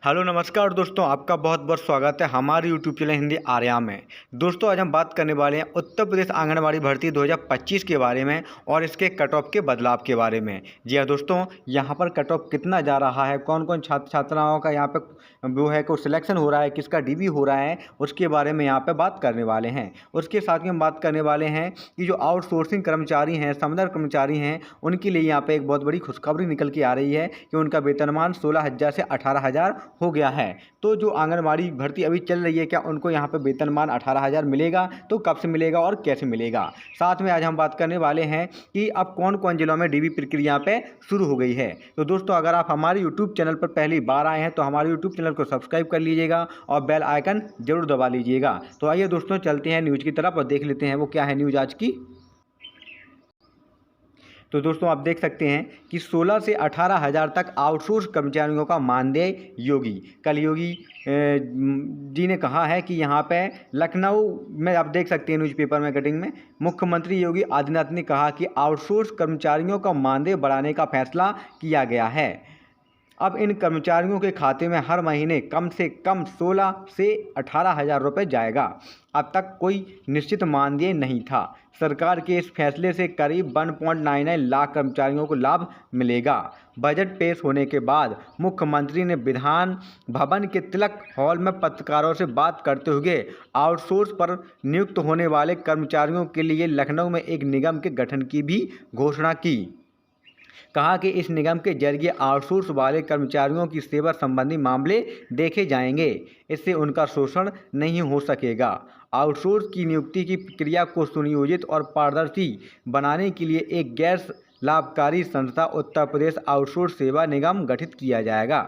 Hello नमस्कार दोस्तों, आपका बहुत बहुत स्वागत है हमारे यूट्यूब चैनल हिंदी आर्या में। दोस्तों आज हम बात करने वाले हैं उत्तर प्रदेश आंगनबाड़ी भर्ती 2025 के बारे में और इसके कट ऑफ के बदलाव के बारे में। जी हाँ दोस्तों, यहाँ पर कट ऑफ कितना जा रहा है, कौन कौन छात्र छात्राओं का यहाँ पे वो है को सिलेक्शन हो रहा है, किसका डीबी हो रहा है, उसके बारे में यहाँ पर बात करने वाले हैं। उसके साथ ही हम बात करने वाले हैं कि जो आउटसोर्सिंग कर्मचारी हैं, समदर कर्मचारी हैं, उनके लिए यहाँ पर एक बहुत बड़ी खुशखबरी निकल के आ रही है कि उनका वेतनमान 16,000 से 18,000 हो गया है। तो जो आंगनबाड़ी भर्ती अभी चल रही है, क्या उनको यहाँ पे वेतनमान 18,000 मिलेगा, तो कब से मिलेगा और कैसे मिलेगा। साथ में आज हम बात करने वाले हैं कि अब कौन कौन जिलों में डीबी प्रक्रिया पे शुरू हो गई है। तो दोस्तों अगर आप हमारे यूट्यूब चैनल पर पहली बार आए हैं तो हमारे यूट्यूब चैनल को सब्सक्राइब कर लीजिएगा और बेल आइकन जरूर दबा लीजिएगा। तो आइए दोस्तों चलते हैं न्यूज़ की तरफ और देख लेते हैं वो क्या है न्यूज़ आज की। तो दोस्तों आप देख सकते हैं कि 16 से 18,000 तक आउटसोर्स कर्मचारियों का मानदेय योगी कल योगी जी ने कहा है कि यहाँ पे लखनऊ में आप देख सकते हैं न्यूज़पेपर में कटिंग में मुख्यमंत्री योगी आदित्यनाथ ने कहा कि आउटसोर्स कर्मचारियों का मानदेय बढ़ाने का फैसला किया गया है। अब इन कर्मचारियों के खाते में हर महीने कम से कम 16 से 18,000 रुपये जाएगा। अब तक कोई निश्चित मानदेय नहीं था। सरकार के इस फैसले से करीब 1.99 लाख कर्मचारियों को लाभ मिलेगा। बजट पेश होने के बाद मुख्यमंत्री ने विधान भवन के तिलक हॉल में पत्रकारों से बात करते हुए आउटसोर्स पर नियुक्त होने वाले कर्मचारियों के लिए लखनऊ में एक निगम के गठन की भी घोषणा की। कहा कि इस निगम के जरिए आउटसोर्स वाले कर्मचारियों की सेवा संबंधी मामले देखे जाएंगे। इससे उनका शोषण नहीं हो सकेगा। आउटसोर्स की नियुक्ति की प्रक्रिया को सुनियोजित और पारदर्शी बनाने के लिए एक गैर लाभकारी संस्था उत्तर प्रदेश आउटसोर्स सेवा निगम गठित किया जाएगा।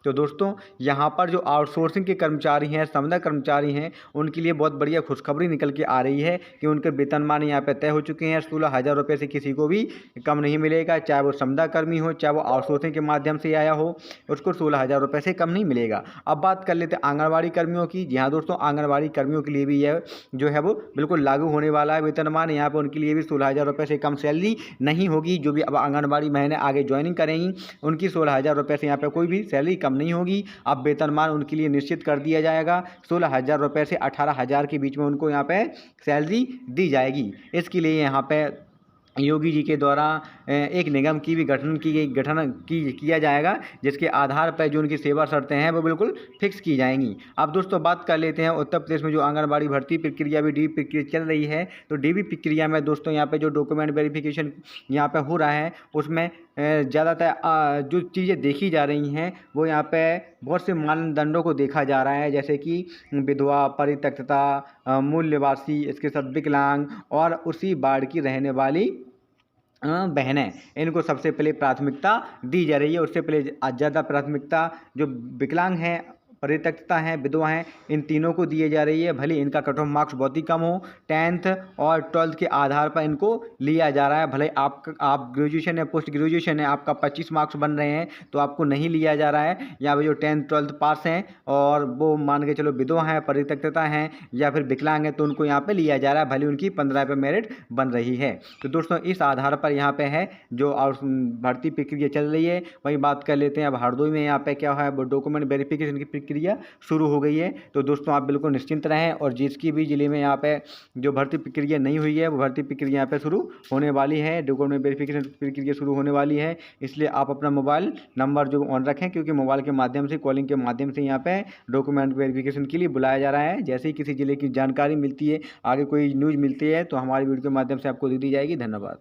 तो दोस्तों यहाँ पर जो आउटसोर्सिंग के कर्मचारी हैं, समदर कर्मचारी हैं, उनके लिए बहुत बढ़िया खुशखबरी निकल के आ रही है कि उनके वेतनमान यहाँ पे तय हो चुके हैं। 16,000 रुपये से किसी को भी कम नहीं मिलेगा, चाहे वो समदर कर्मी हो, चाहे वो आउटसोर्सिंग के माध्यम से आया हो, उसको 16,000 रुपये से कम नहीं मिलेगा। अब बात कर लेते हैं आंगनबाड़ी कर्मियों की। जी हाँ दोस्तों, आंगनबाड़ी कर्मियों के लिए भी यह जो है वो बिल्कुल लागू होने वाला है वेतनमान। यहाँ पर उनके लिए भी 16,000 रुपये से कम सैलरी नहीं होगी। जो भी अब आंगनबाड़ी महीने आगे ज्वाइनिंग करेंगी उनकी 16,000 रुपये से यहाँ पे कोई भी सैलरी कम नहीं होगी। अब वेतनमान उनके लिए निश्चित कर दिया जाएगा। 16,000 रुपये से 18,000 के बीच में उनको यहाँ पे सैलरी दी जाएगी। इसके लिए यहाँ पे योगी जी के द्वारा एक निगम की भी गठन किया जाएगा, जिसके आधार पर जो उनकी सेवा शर्तें हैं वो बिल्कुल फिक्स की जाएंगी। अब दोस्तों बात कर लेते हैं उत्तर प्रदेश में जो आंगनबाड़ी भर्ती प्रक्रिया भी डीबी प्रक्रिया चल रही है। तो डीबी प्रक्रिया में दोस्तों यहाँ पे जो डॉक्यूमेंट वेरिफिकेशन यहाँ पे हो रहा है उसमें ज़्यादातर जो चीज़ें देखी जा रही हैं वो यहाँ पे बहुत से मानदंडों को देखा जा रहा है, जैसे कि विधवा, परित्यक्तता, मूल निवासी, इसके साथ विकलांग और उसी वार्ड की रहने वाली बहनें, इनको सबसे पहले प्राथमिकता दी जा रही है। उससे पहले ज़्यादा प्राथमिकता जो विकलांग हैं, परित्यक्तता हैं, विधवा हैं, इन तीनों को दिए जा रही है। भले इनका कट ऑफ मार्क्स बहुत ही कम हो, 10th और 12th के आधार पर इनको लिया जा रहा है। भले आप ग्रेजुएशन या पोस्ट ग्रेजुएशन है, आपका 25 मार्क्स बन रहे हैं तो आपको नहीं लिया जा रहा है। या फिर जो 10th 12th पास हैं और वो मान के चलो विधवा हैं, परित्यक्तता हैं या फिर विकलांग हैं, तो उनको यहाँ पर लिया जा रहा है, भले उनकी 15 पे मेरिट बन रही है। तो दोस्तों इस आधार पर यहाँ पे है जो भर्ती प्रक्रिया चल रही है। वही बात कर लेते हैं अब हरदोई में यहाँ पे क्या है, डॉक्यूमेंट वेरिफिकेशन की प्रक्रिया शुरू हो गई है। तो दोस्तों आप बिल्कुल निश्चिंत रहें और जिसकी भी ज़िले में यहाँ पे जो भर्ती प्रक्रिया नहीं हुई है वो भर्ती प्रक्रिया यहाँ पे शुरू होने वाली है। डॉक्यूमेंट वेरिफिकेशन प्रक्रिया शुरू होने वाली है, इसलिए आप अपना मोबाइल नंबर जो ऑन रखें, क्योंकि मोबाइल के माध्यम से, कॉलिंग के माध्यम से यहाँ पे डॉक्यूमेंट वेरिफिकेशन के लिए बुलाया जा रहा है। जैसे ही किसी ज़िले की जानकारी मिलती है, आगे कोई न्यूज़ मिलती है तो हमारी वीडियो के माध्यम से आपको दे दी जाएगी। धन्यवाद।